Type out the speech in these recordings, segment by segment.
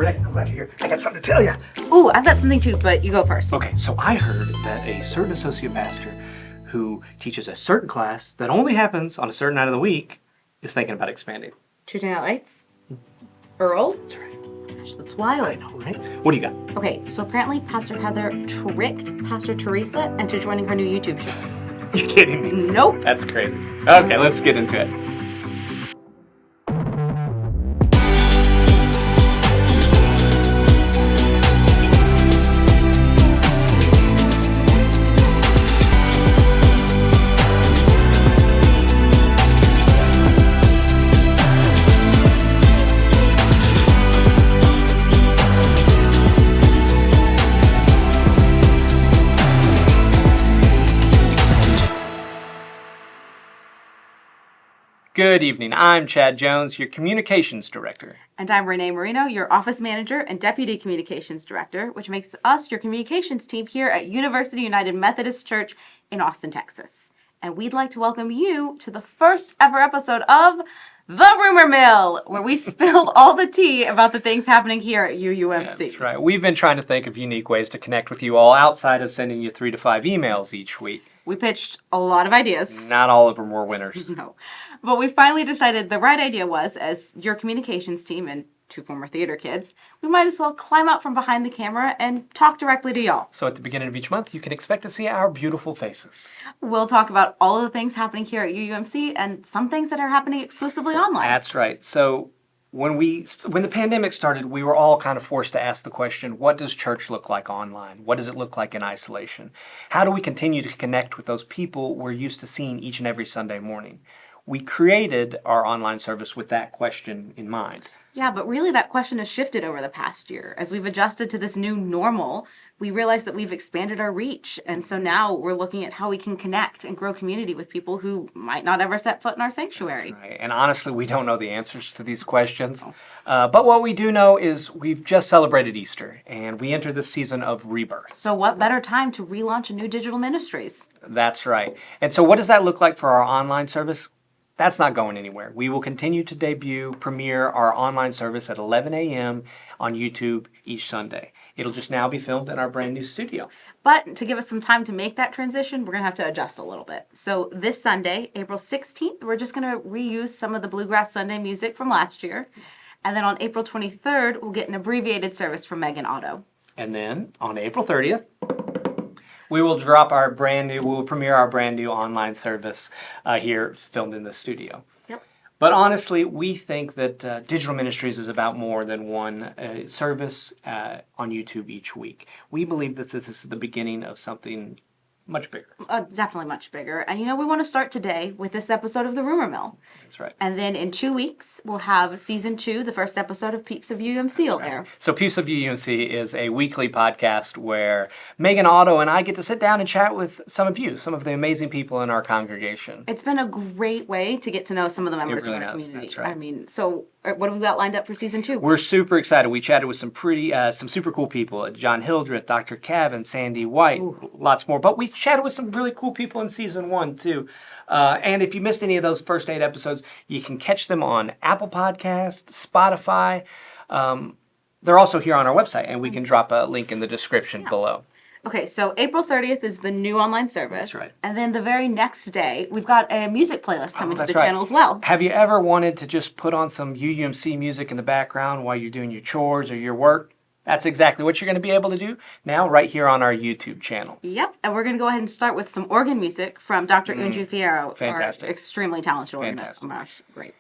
Renee, I'm glad you're here. I got something to tell you. Ooh, I've got something too, but you go first. Okay, so I heard that a certain associate pastor who teaches a certain class that only happens on a certain night of the week is thinking about expanding. Tuesday Night Lights? Earl? That's right. Gosh, that's wild. I know, right? What do you got? Okay, so apparently Pastor Heather tricked Pastor Teresa into joining her new YouTube show. You're kidding me. Nope. That's crazy. Okay, let's get into it. Good evening. I'm Chad Jones, your Communications Director. And I'm Renee Marino, your Office Manager and Deputy Communications Director, which makes us your communications team here at University United Methodist Church in Austin, Texas. And we'd like to welcome you to the first ever episode of The Rumor Mill, where we spilled all the tea about the things happening here at UUMC. That's right. We've been trying to think of unique ways to connect with you all outside of sending you 3 to 5 emails each week. We pitched a lot of ideas. Not all of them were winners. No. But we finally decided the right idea was, as your communications team and 2 former theater kids, we might as well climb out from behind the camera and talk directly to y'all. So at the beginning of each month, you can expect to see our beautiful faces. We'll talk about all of the things happening here at UUMC and some things that are happening exclusively online. That's right. So when the pandemic started, we were all kind of forced to ask the question, what does church look like online? What does it look like in isolation? How do we continue to connect with those people we're used to seeing each and every Sunday morning? We created our online service with that question in mind. Yeah, but really that question has shifted over the past year. As we've adjusted to this new normal, we realized that we've expanded our reach. And so now we're looking at how we can connect and grow community with people who might not ever set foot in our sanctuary. That's right. And honestly, we don't know the answers to these questions. But what we do know is we've just celebrated Easter, and we enter the season of rebirth. So what better time to relaunch a new digital ministries? That's right. And so what does that look like for our online service? That's not going anywhere. We will continue to premiere our online service at 11 a.m. on YouTube each Sunday. It'll just now be filmed in our brand new studio. But to give us some time to make that transition, we're going to have to adjust a little bit. So this Sunday, April 16th, we're just going to reuse some of the Bluegrass Sunday music from last year. And then on April 23rd, we'll get an abbreviated service from Megan Otto. And then on April 30th, we will premiere our brand new online service here filmed in the studio. Yep. But honestly, we think that digital ministries is about more than one service on YouTube each week. We believe that this is the beginning of something much bigger. Definitely much bigger. And we want to start today with this episode of The Rumor Mill. That's right. And then in 2 weeks, we'll have season 2, the first episode of Peeps of UUMC will air. So Peeps of UUMC is a weekly podcast where Megan Otto and I get to sit down and chat with some of the amazing people in our congregation. It's been a great way to get to know some of the members of our community. That's right. So what have we got lined up for season 2? We're super excited. We chatted with some super cool people. John Hildreth, Dr. Cavan, Sandy White, lots more. But we chatted with some really cool people in season 1 too. And if you missed any of those first 8 episodes, you can catch them on Apple Podcasts, Spotify. They're also here on our website, and we can drop a link in the description below. Okay, so April 30th is the new online service. That's right. And then the very next day, we've got a music playlist coming to the channel as well. Have you ever wanted to just put on some UUMC music in the background while you're doing your chores or your work? That's exactly what you're going to be able to do now right here on our YouTube channel. Yep, and we're going to go ahead and start with some organ music from Dr. Unju Fierro. Fantastic. Our extremely talented organist. Oh gosh, great.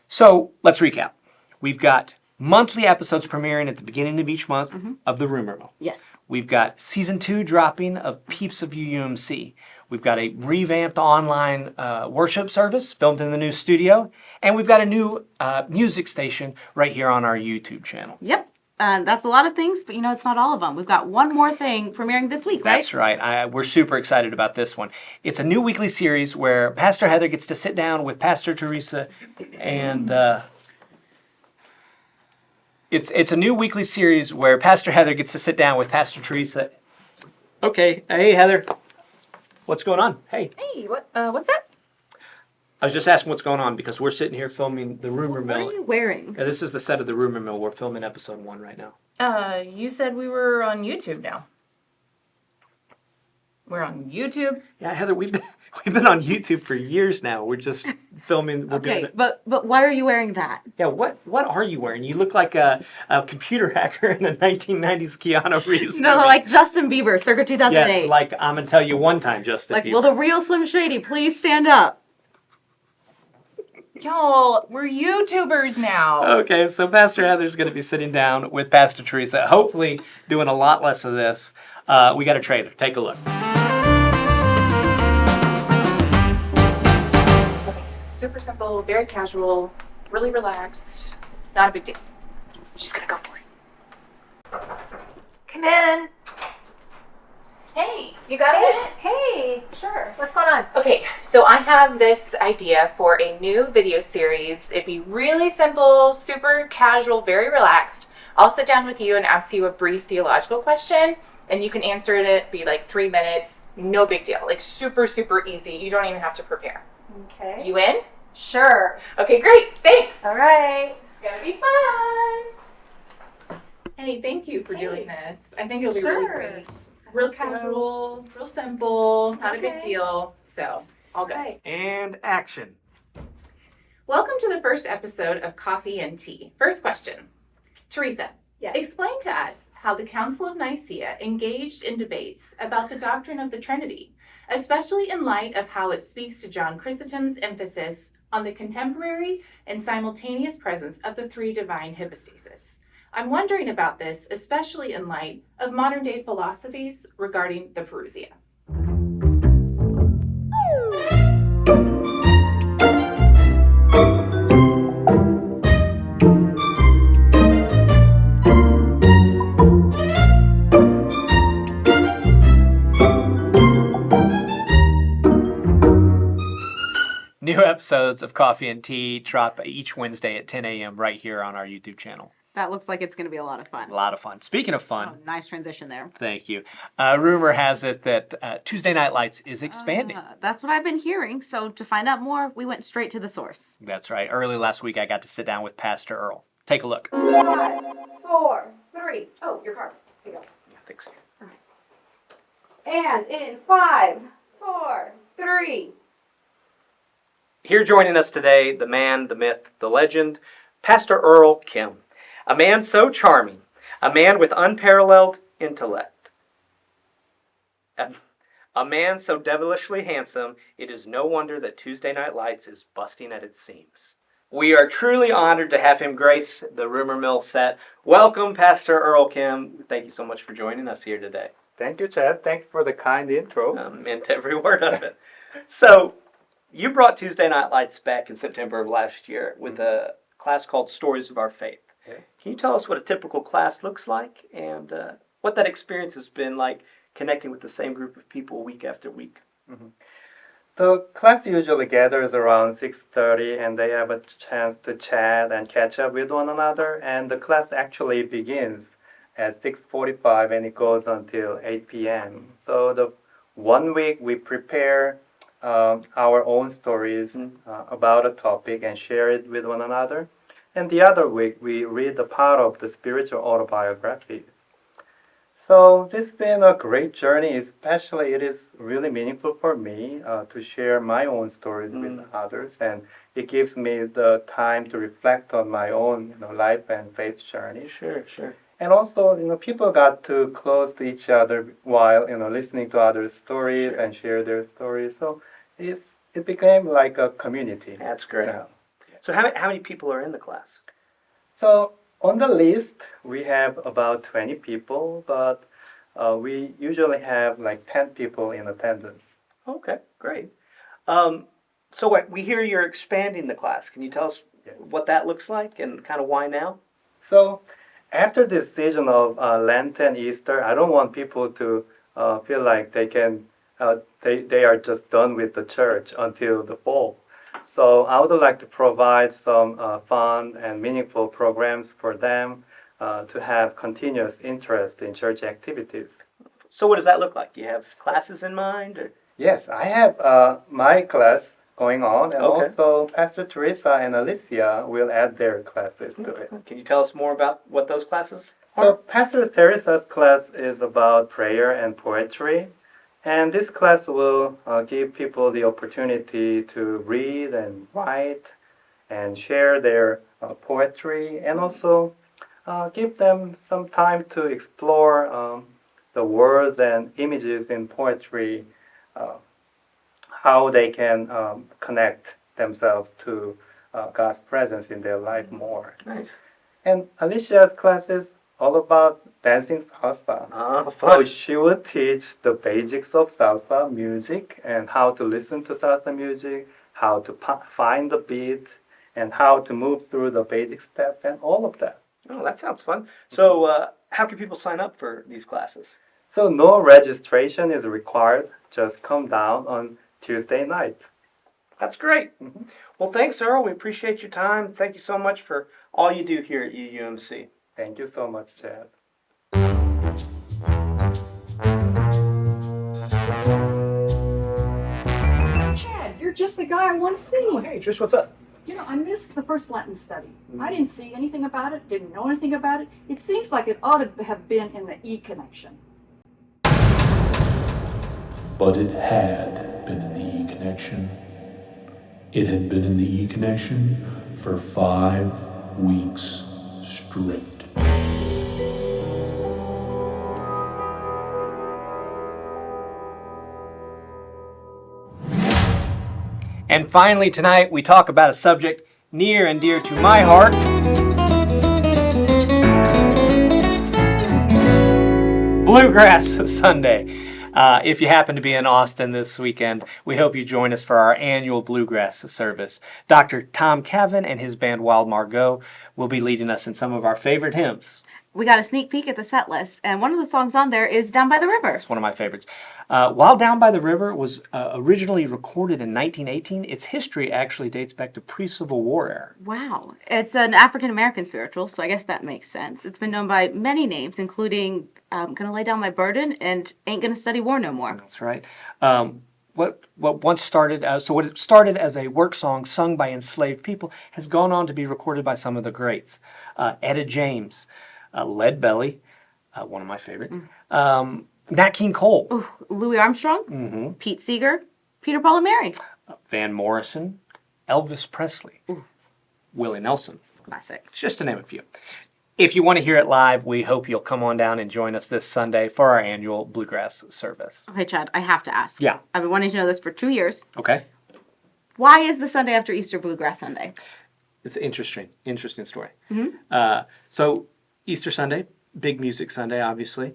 So let's recap. We've got monthly episodes premiering at the beginning of each month of The Rumor Mill. Yes. We've got season 2 dropping of Peeps of UUMC. We've got a revamped online worship service filmed in the new studio. And we've got a new music station right here on our YouTube channel. Yep. That's a lot of things, but it's not all of them. We've got one more thing premiering this week, right? That's right. We're super excited about this one. It's a new weekly series where Pastor Heather gets to sit down with Pastor Teresa and... It's a new weekly series where Pastor Heather gets to sit down with Pastor Teresa. Okay. Hey, Heather. What's going on? Hey. Hey, what's that? I was just asking what's going on because we're sitting here filming the Rumor What Mill. are you wearing? Yeah, this is the set of the Rumor Mill. We're filming episode 1 right now. You said we were on YouTube now. We're on YouTube. Yeah, Heather, we've been on YouTube for years now. We're just filming. We're doing Okay, it. but why are you wearing that? Yeah, what are you wearing? You look like a computer hacker in a 1990s Keanu Reeves No, movie. like Justin Bieber, circa 2008. Yes, like I'm gonna tell you one time, Justin Like, Bieber. will the real Slim Shady please stand up? Y'all, we're YouTubers now. Okay, so Pastor Heather's going to be sitting down with Pastor Teresa, hopefully doing a lot less of this. We got a trailer. Take a look. Super simple, very casual, really relaxed, not a big deal. Just gonna go for it. Come in. Hey, you got a minute? Hey. Sure. What's going on? Okay, so I have this idea for a new video series. It'd be really simple, super casual, very relaxed. I'll sit down with you and ask you a brief theological question, and you can answer it. It'd be like 3 minutes, no big deal. Like super, super easy. You don't even have to prepare. Okay. You in? Sure. Okay, great. Thanks. All right. It's gonna be fun. Hey, thank you for doing this. I think it'll be really Sure. great. Real casual, real simple, not a big Okay. deal. So, all good. Okay. And action. Welcome to the first episode of Coffee and Tea. First question. Teresa, Yes. explain to us how the Council of Nicaea engaged in debates about the doctrine of the Trinity, especially in light of how it speaks to John Chrysostom's emphasis on the contemporary and simultaneous presence of the three divine hypostases. I'm wondering about this, especially in light of modern day philosophies regarding the parousia. New episodes of Coffee and Tea drop each Wednesday at 10 a.m. right here on our YouTube channel. That looks like it's going to be a lot of fun. A lot of fun. Speaking of fun, Oh, nice transition there. thank you. Rumor has it that Tuesday Night Lights is expanding. That's what I've been hearing. So to find out more, we went straight to the source. That's right. Early last week, I got to sit down with Pastor Earl. Take a look. 5, 4, 3. Oh, your cards. Here you go. Thanks. And in 5, 4, 3. Here joining us today, the man, the myth, the legend, Pastor Earl Kim. A man so charming, a man with unparalleled intellect. A man so devilishly handsome, it is no wonder that Tuesday Night Lights is busting at its seams. We are truly honored to have him grace the Rumor Mill set. Welcome, Pastor Earl Kim. Thank you so much for joining us here today. Thank you, Chad. Thank you for the kind intro. Meant every word of it. So, you brought Tuesday Night Lights back in September of last year with a class called Stories of Our Faith. Yeah. Can you tell us what a typical class looks like and what that experience has been like connecting with the same group of people week after week? The class usually gathers around 6:30 and they have a chance to chat and catch up with one another. And the class actually begins at 6:45 and it goes until 8 p.m. So the 1 week we prepare our own stories about a topic and share it with one another. And the other week we read the part of the spiritual autobiographies. So this has been a great journey, especially it is really meaningful for me to share my own stories with others, and it gives me the time to reflect on my own life and faith journey. Sure. And also, people got too close to each other while listening to others' stories Sure. and share their stories. So it became like a community. That's great. Yeah. So how many people are in the class? So on the list, we have about 20 people, but we usually have like 10 people in attendance. Okay, great. So we hear you're expanding the class. Can you tell us what that looks like and kind of why now? So after this season of Lent and Easter, I don't want people to feel like they are just done with the church until the fall. So I would like to provide some fun and meaningful programs for them to have continuous interest in church activities. So what does that look like? Do you have classes in mind? Or? Yes, I have my class going on, and Okay. also Pastor Teresa and Alicia will add their classes to it. Can you tell us more about what those classes So are? Pastor Teresa's class is about prayer and poetry, and this class will give people the opportunity to read and write and share their poetry, and also give them some time to explore the words and images in poetry, how they can connect themselves to God's presence in their life more. Nice. And Alicia's class is all about dancing salsa. So Fun. she will teach the basics of salsa music and how to listen to salsa music, how to find the beat, and how to move through the basic steps and all of that. Oh, that sounds fun. So, how can people sign up for these classes? So no registration is required. Just come down on Tuesday night. That's great. Well, thanks, Earl. We appreciate your time. Thank you so much for all you do here at UUMC. Thank you so much, Chad. Chad, you're just the guy I want to see. Hey, Trish, what's up? You know, I missed the first Latin study. I didn't see anything about it, didn't know anything about it. It seems like it ought to have been in the E connection. But it had been in the E connection. It had been in the E connection for 5 weeks straight. And finally, tonight, we talk about a subject near and dear to my heart. Bluegrass Sunday. If you happen to be in Austin this weekend, we hope you join us for our annual Bluegrass service. Dr. Tom Cavan and his band Wild Margot will be leading us in some of our favorite hymns. We got a sneak peek at the set list, and one of the songs on there is Down by the River. It's one of my favorites. While Down by the River was originally recorded in 1918, its history actually dates back to pre-Civil War era. Wow. It's an African-American spiritual, so I guess that makes sense. It's been known by many names, including Gonna Lay Down My Burden and Ain't Gonna Study War No More. That's right. What once started what it started as a work song sung by enslaved people has gone on to be recorded by some of the greats. Etta James, Lead Belly, one of my favorites. Nat King Cole, Ooh, Louis Armstrong, Pete Seeger, Peter, Paul, and Mary. Van Morrison, Elvis Presley, Willie Nelson. Classic. It's just to name a few. If you want to hear it live, we hope you'll come on down and join us this Sunday for our annual Bluegrass service. Okay, Chad, I have to ask. Yeah. I've been wanting to know this for 2 years. Okay? Why is the Sunday after Easter Bluegrass Sunday? It's an interesting story. So Easter Sunday, big music Sunday, obviously.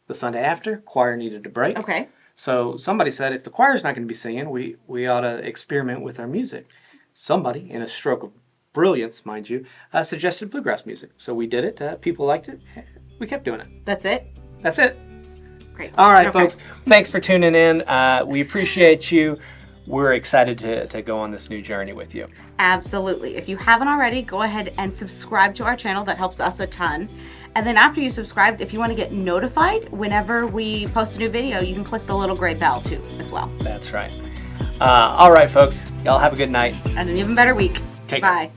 The Sunday after, choir needed a break. Okay. So somebody said, if the choir's not going to be singing, we ought to experiment with our music. Somebody, in a stroke of brilliance, mind you, suggested bluegrass music. So we did it. People liked it. We kept doing it. That's it? That's it. Great. All right, Okay. folks. Thanks for tuning in. We appreciate you. We're excited to go on this new journey with you. Absolutely. If you haven't already, go ahead and subscribe to our channel. That helps us a ton. And then after you subscribe, if you want to get notified whenever we post a new video, you can click the little gray bell too as well. That's right. All right, folks. Y'all have a good night. And an even better week. Take care. Bye.